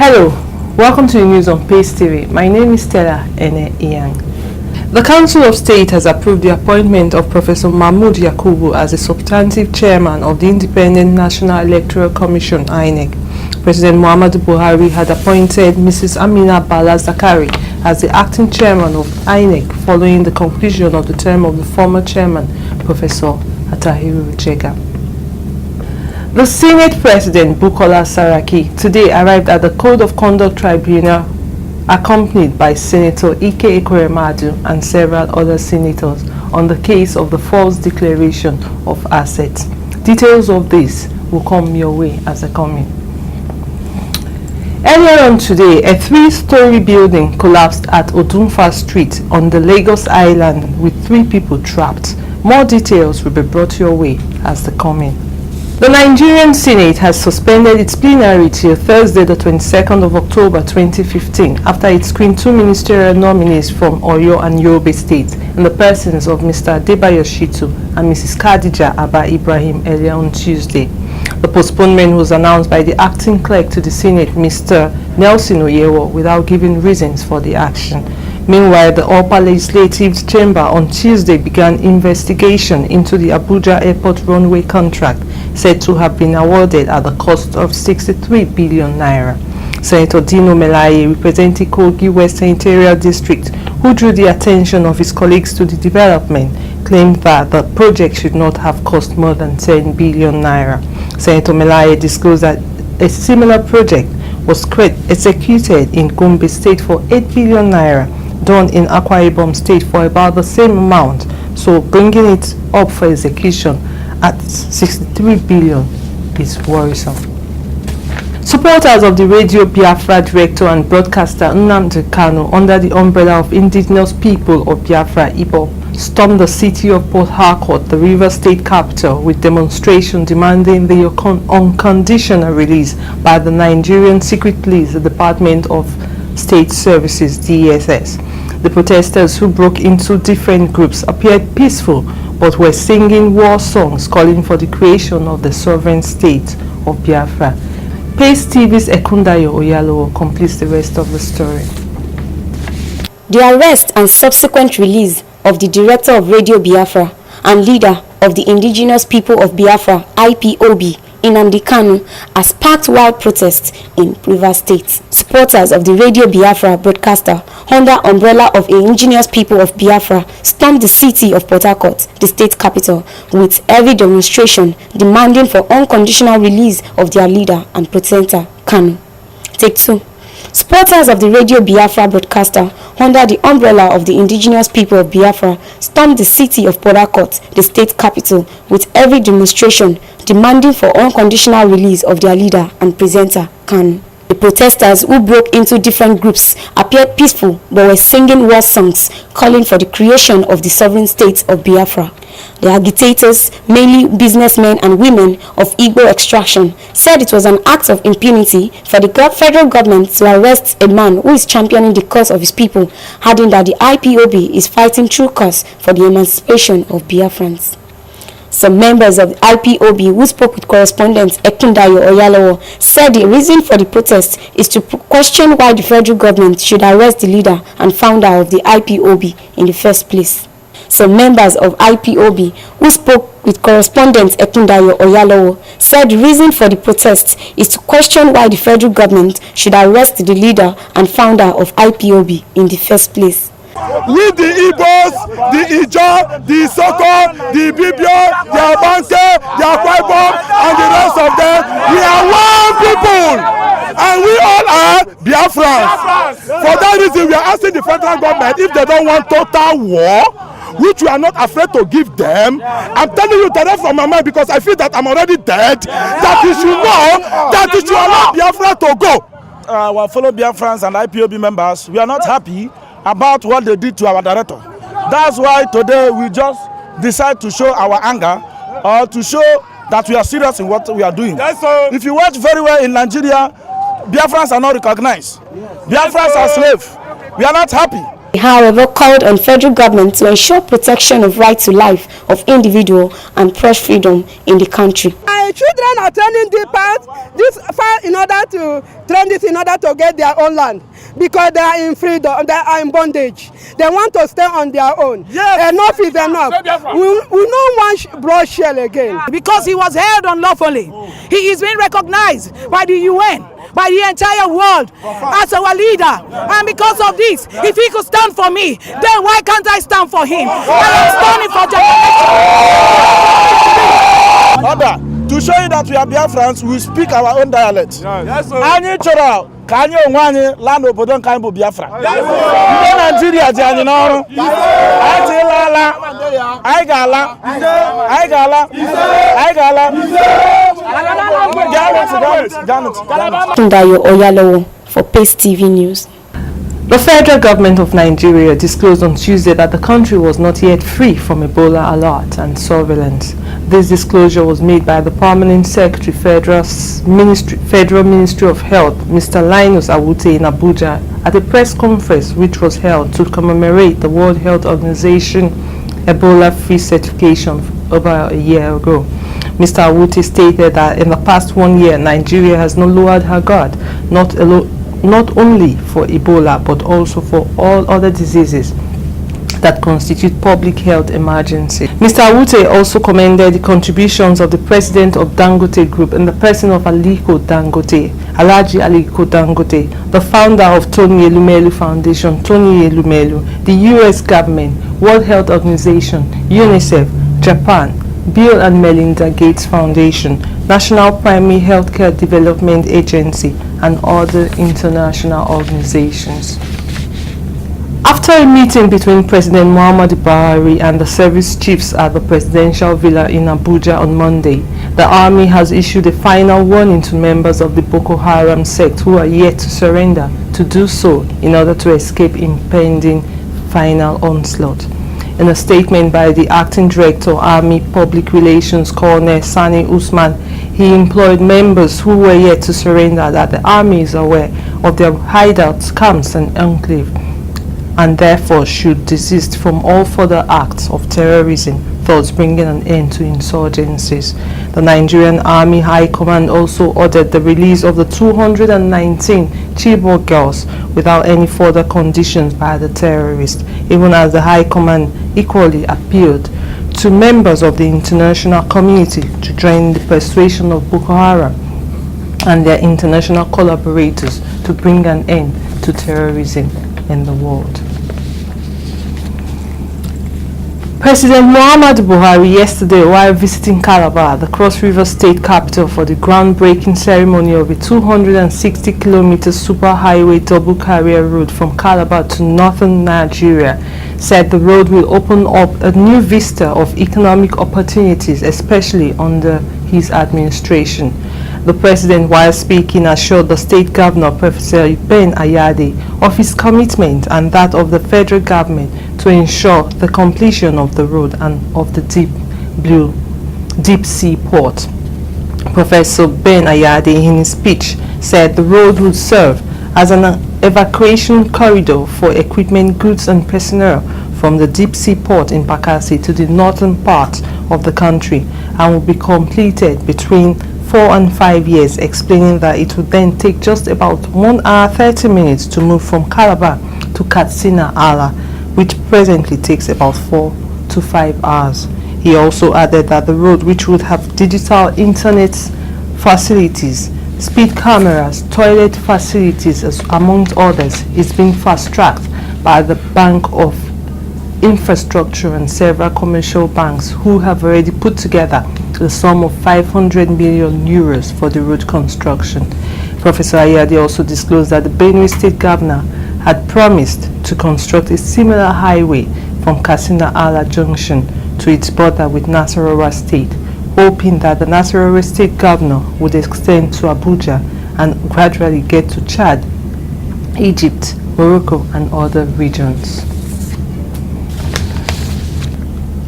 Hello, welcome to the news on Pace TV. My name is Stella Ene-Iyang. The Council of State has approved the appointment of Professor Mahmood Yakubu as the substantive chairman of the Independent National Electoral Commission (INEC). President Muhammadu Buhari had appointed Mrs. Amina Bala Zakari as the acting chairman of INEC following the conclusion of the term of the former chairman, Professor Atahiru Jega. The Senate President Bukola Saraki today arrived at the Code of Conduct Tribunal accompanied by Senator Ike Ekweremadu and several other senators on the case of the false declaration of assets. Details of this will come your way as they come in. Earlier on today, a three-story building collapsed at Odunfa Street on the Lagos Island with 3 people trapped. More details will be brought your way as they come in. The Nigerian Senate has suspended its plenary till Thursday, the 22nd of October 2015, after it screened 2 ministerial nominees from Oyo and Yobe states in the persons of Mr. Adebayo Shitu and Mrs. Khadija Abba Ibrahim earlier on Tuesday. The postponement was announced by the acting clerk to the Senate, Mr. Nelson Oyewo, without giving reasons for the action. Meanwhile, the Upper Legislative Chamber on Tuesday began investigation into the Abuja Airport runway contract said to have been awarded at the cost of 63 billion naira. Senator Dino Melaye, representing Kogi West Senatorial District, who drew the attention of his colleagues to the development, claimed that the project should not have cost more than 10 billion naira. Senator Melaye disclosed that a similar project was executed in Gombe State for 8 billion naira, done in Akwa Ibom State for about the same amount, so bringing it up for execution at 63 billion is worrisome. Supporters of the Radio Biafra director and broadcaster Nnamdi Kanu, under the umbrella of Indigenous People of Biafra (IPOB), stormed the city of Port Harcourt, the Rivers State capital, with demonstration demanding the unconditional release by the Nigerian Secret Police, the Department of State Services (DSS). The protesters, who broke into different groups, appeared peaceful but were singing war songs calling for the creation of the sovereign state of Biafra. Pace TV's Ekundayo Oyalowo completes the rest of the story. The arrest and subsequent release of the director of Radio Biafra and leader of the Indigenous People of Biafra (IPOB), Nnamdi Kanu, has sparked wild protests in Rivers State. Supporters of the Radio Biafra broadcaster, under umbrella of Indigenous People of Biafra, stormed the city of Port Harcourt, the state capital, with heavy demonstration demanding for unconditional release of their leader and presenter, Kanu. Take 2. Supporters of the Radio Biafra broadcaster, under the umbrella of the Indigenous People of Biafra, stormed the city of Port Harcourt, the state capital, with heavy demonstration demanding for unconditional release of their leader and presenter, Kanu. The protesters, who broke into different groups, appeared peaceful but were singing war songs calling for the creation of the sovereign state of Biafra. The agitators, mainly businessmen and women of Igbo extraction, said it was an act of impunity for the federal government to arrest a man who is championing the cause of his people, adding that the IPOB is fighting true cause for the emancipation of Biafrans. Some members of the IPOB, who spoke with correspondent Ekundayo Oyalowo, said the reason for the protest is to question why the federal government should arrest the leader and founder of the IPOB in the first place. Some members of IPOB, who spoke with correspondent Ekundayo Oyalowo, said the reason for the protest is to question why the federal government should arrest the leader and founder of IPOB in the first place. With the Igbos, the Ijaw, the Soko, the Bibio, the Abanke, the Akwa Ibom, and the rest of them, we are one people, and we all are Biafrans. For that reason, we are asking the federal government, if they don't want total war, which we are not afraid to give them. I'm telling you that from my mind, because I feel that I'm already dead, that you should know that you should allow Biafra to go. Our fellow Biafrans and IPOB members, we are not happy about what they did to our director. That's why today we just decide to show our anger, or to show that we are serious in what we are doing. If you watch very well in Nigeria, Biafrans are not recognized. Biafrans are slaves. We are not happy. However, called on federal government to ensure protection of right to life of individual and press freedom in the country. children are training this far in order to train this in order to get their own land, because they are in freedom, they are in bondage. They want to stay on their own. Yes. Enough is enough. We don't want bloodshed again. Because he was held unlawfully. He is being recognized by the UN, by the entire world as our leader. And because of this, if he could stand for me, then why can't I stand for him? I am standing for generation. Order. To show you that we are Biafrans, we speak our own dialect. Yes, sir. Anyị chọrọ ka anyị onwe anyị laa n'obodo nke anyị bụ Biafra. Ndị Nigeria ji anyị n'ọrụ. Anyị tila ala. Anyị ga-ala. Anyị ga-ala. Anyị ga-ala. Tundayo Oyalowo for Pace TV News. The federal government of Nigeria disclosed on Tuesday that the country was not yet free from Ebola alert and surveillance. This disclosure was made by the Permanent Secretary, Federal Ministry of Health, Mr. Linus Awute, in Abuja at a press conference which was held to commemorate the World Health Organization Ebola-free certification over a year ago. Mr. Awute stated that in the past 1 year, Nigeria has not lowered her guard, not only for Ebola but also for all other diseases that constitute public health emergency. Mr. Awute also commended the contributions of the president of Dangote Group in the person of Aliko Dangote, Alhaji Aliko Dangote, the founder of Tony Elumelu Foundation, Tony Elumelu, the US government, World Health Organization, UNICEF, Japan, Bill and Melinda Gates Foundation, National Primary Healthcare Development Agency, and other international organizations. After a meeting between President Muhammadu Buhari and the service chiefs at the presidential villa in Abuja on Monday, the army has issued a final warning to members of the Boko Haram sect who are yet to surrender to do so in order to escape impending final onslaught. In a statement by the Acting Director, Army Public Relations, Colonel Sani Usman, he employed members who were yet to surrender that the army is aware of their hideouts, camps and enclave, and therefore should desist from all further acts of terrorism, thus bringing an end to insurgencies. The Nigerian Army High Command also ordered the release of the 219 Chibok girls without any further conditions by the terrorists, even as the High Command equally appealed to members of the international community to join the persuasion of Boko Haram and their international collaborators to bring an end to terrorism in the world. President Muhammadu Buhari yesterday, while visiting Calabar, the Cross River State capital, for the groundbreaking ceremony of a 260-kilometer superhighway double carrier road from Calabar to northern Nigeria, said the road will open up a new vista of economic opportunities, especially under his administration. The president, while speaking, assured the state governor, Professor Ben Ayade, of his commitment and that of the federal government to ensure the completion of the road and of the deep sea port. Professor Ben Ayade, in his speech, said the road would serve as an evacuation corridor for equipment, goods and personnel from the deep sea port in Bakassi to the northern part of the country, and will be completed between 4 and 5 years, explaining that it would then take just about 1 hour 30 minutes to move from Calabar to Katsina Ala, which presently takes about 4 to 5 hours. He also added that the road, which would have digital internet facilities, speed cameras, toilet facilities, amongst others, is being fast-tracked by the Bank of Infrastructure and several commercial banks who have already put together the sum of 500 million euros for the road construction. Professor Ayade also disclosed that the Benue State Governor had promised to construct a similar highway from Katsina Ala Junction to its border with Nasarawa State, hoping that the Nasarawa State Governor would extend to Abuja and gradually get to Chad, Egypt, Morocco and other regions.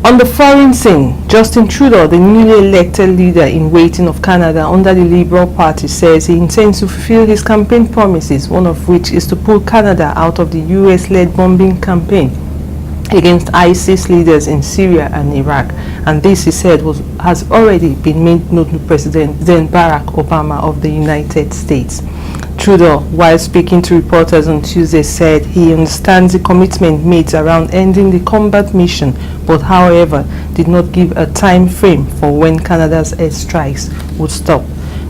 On the foreign scene, Justin Trudeau, the newly elected leader in waiting of Canada under the Liberal Party, says he intends to fulfill his campaign promises, one of which is to pull Canada out of the US-led bombing campaign against ISIS leaders in Syria and Iraq, and this, he said, has already been made known to President Barack Obama of the United States. Trudeau, while speaking to reporters on Tuesday, said he understands the commitment made around ending the combat mission, but however did not give a time frame for when Canada's airstrikes would stop.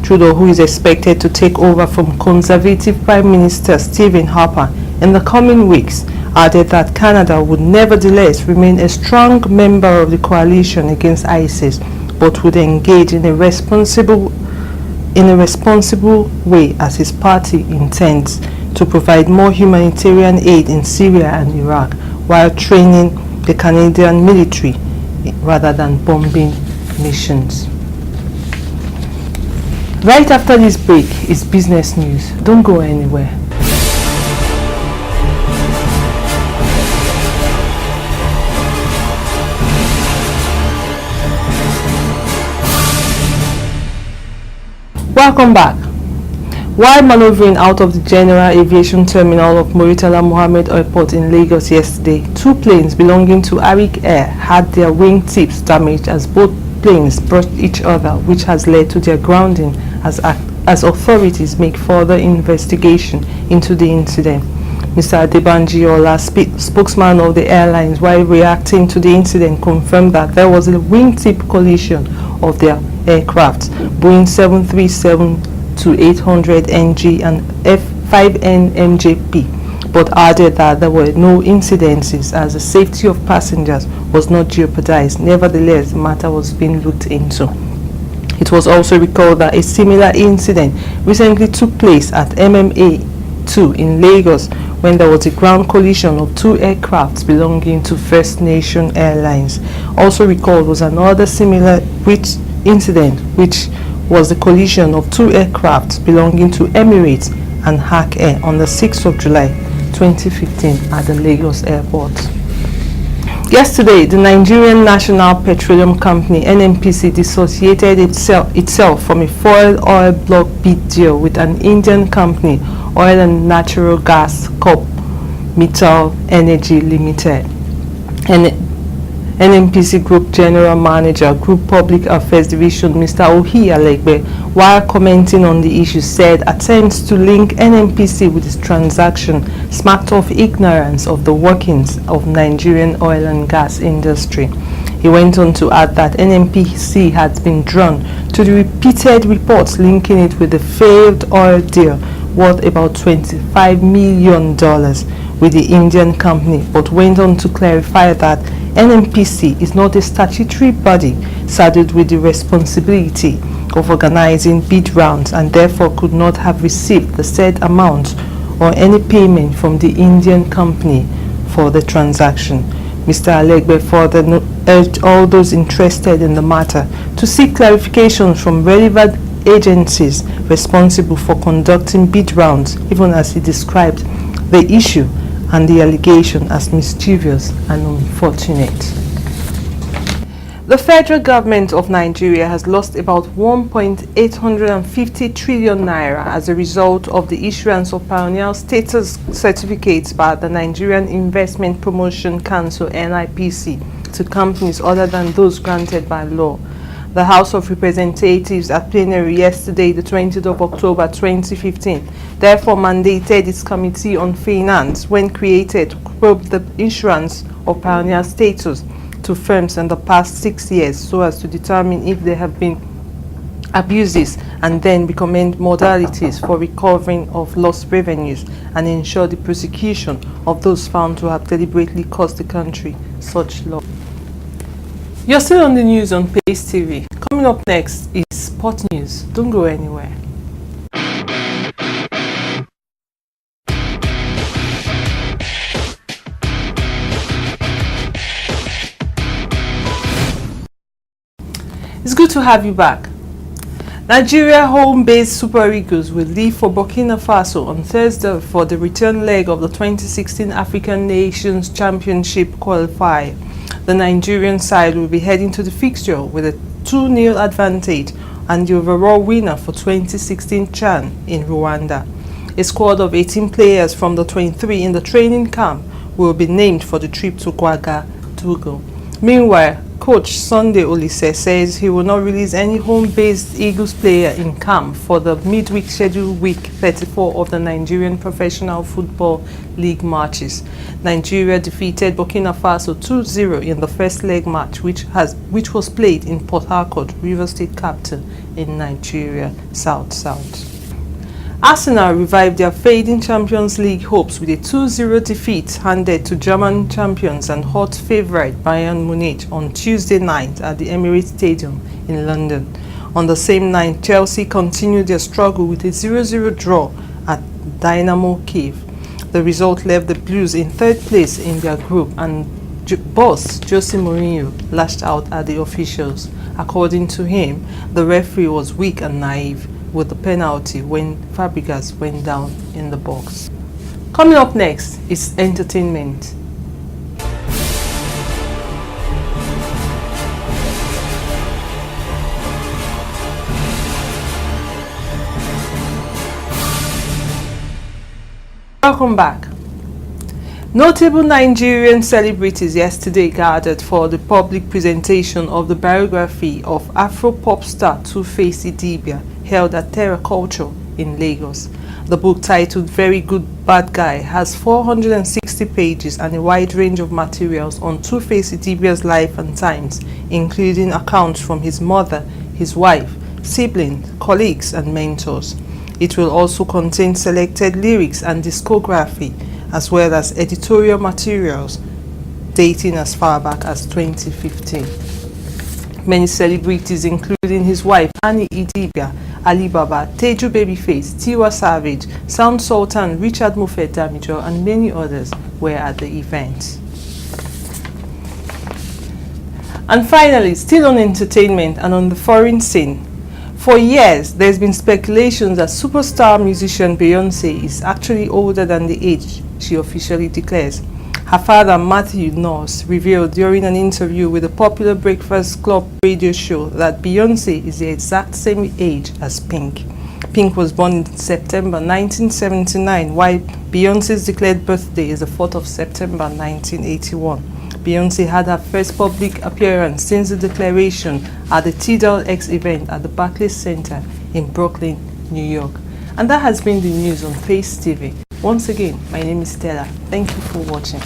Trudeau, who is expected to take over from Conservative Prime Minister Stephen Harper in the coming weeks, added that Canada would nevertheless remain a strong member of the coalition against ISIS, but would engage in a responsible way, as his party intends to provide more humanitarian aid in Syria and Iraq while training the Canadian military rather than bombing missions. Right after this break is business news. Don't go anywhere. Welcome back. While maneuvering out of the General Aviation Terminal of Muritala Mohammed Airport in Lagos yesterday, two planes belonging to Arik Air had their wing tips damaged as both planes brushed each other, which has led to their grounding as authorities make further investigation into the incident. Mr. Adebanji Ola, spokesman of the airlines, while reacting to the incident, confirmed that there was a wingtip collision of their aircraft, Boeing 737-800NG and F5N MJP, but added that there were no incidences as the safety of passengers was not jeopardized. Nevertheless, the matter was being looked into. It was also recalled that a similar incident recently took place at MMA 2 in Lagos when there was a ground collision of two aircrafts belonging to First Nation Airlines. Also recalled was another similar incident, which was the collision of two aircrafts belonging to Emirates and Hak Air on the 6th of July 2015 at the Lagos airport. Yesterday, the Nigerian National Petroleum Company (NNPC) dissociated itself from a foreign oil block bid deal with an Indian company, Oil and Natural Gas Corp. Mittal Energy Limited. NNPC Group General Manager, Group Public Affairs Division, Mr. Ohi Alegbe, while commenting on the issue, said attempts to link NNPC with this transaction smacked of ignorance of the workings of Nigerian oil and gas industry. He went on to add that NNPC had been drawn to the repeated reports linking it with the failed oil deal worth about $25 million with the Indian company, but went on to clarify that NNPC is not a statutory body saddled with the responsibility of organizing bid rounds and therefore could not have received the said amount or any payment from the Indian company for the transaction. Mr. Alegbe further urged all those interested in the matter to seek clarifications from relevant agencies responsible for conducting bid rounds, even as he described the issue and the allegation as mischievous and unfortunate. The federal government of Nigeria has lost about 1.850 trillion naira as a result of the issuance of pioneer status certificates by the Nigerian Investment Promotion Council (NIPC) to companies other than those granted by law. The House of Representatives at plenary yesterday, the 20th of October 2015, therefore mandated its Committee on Finance, when created, to probe the issuance of pioneer status to firms in the past 6 years so as to determine if there have been abuses and then recommend modalities for recovering of lost revenues and ensure the prosecution of those found to have deliberately caused the country such loss. You're still on the news on Pace TV. Coming up next is Sport News. Don't go anywhere. It's good to have you back. Nigeria home-based Super Eagles will leave for Burkina Faso on Thursday for the return leg of the 2016 African Nations Championship qualifier. The Nigerian side will be heading to the fixture with a 2-0 advantage and the overall winner for 2016 CHAN in Rwanda. A squad of 18 players from the 23 in the training camp will be named for the trip to Ouagadougou. Meanwhile, coach Sunday Olise says he will not release any home-based Eagles player in camp for the midweek scheduled week 34 of the Nigerian Professional Football League matches. Nigeria defeated Burkina Faso 2-0 in the first leg match, which was played in Port Harcourt, Rivers State capital in Nigeria, South. Arsenal revived their fading Champions League hopes with a 2-0 defeat handed to German champions and hot favourite Bayern Munich on Tuesday night at the Emirates Stadium in London. On the same night, Chelsea continued their struggle with a 0-0 draw at Dynamo Kiev. The result left the Blues in third place in their group, and boss Jose Mourinho lashed out at the officials. According to him, the referee was weak and naive with the penalty when Fabregas went down in the box. Coming up next is entertainment. Welcome back. Notable Nigerian celebrities yesterday gathered for the public presentation of the biography of Afro pop star Two-Face Idibia, held at Terra Culture in Lagos. The book, titled Very Good Bad Guy, has 460 pages and a wide range of materials on Two-Face Idibia's life and times, including accounts from his mother, his wife, siblings, colleagues, and mentors. It will also contain selected lyrics and discography, as well as editorial materials dating as far back as 2015. Many celebrities, including his wife Annie Idibia, Ali Baba, Teju Babyface, Tiwa Savage, Sound Sultan, Richard Moffett Damijo, and many others were at the event. And finally, still on entertainment and on the foreign scene, for years there's been speculation that superstar musician Beyonce is actually older than the age she officially declares. Her father, Matthew Norris, revealed during an interview with the popular Breakfast Club radio show that Beyonce is the exact same age as Pink. Pink was born in September 1979, while Beyonce's declared birthday is the 4th of September 1981. Beyonce had her first public appearance since the declaration at the Tidal X event at the Barclays Center in Brooklyn, New York. And that has been the news on Face TV. Once again, my name is Stella. Thank you for watching.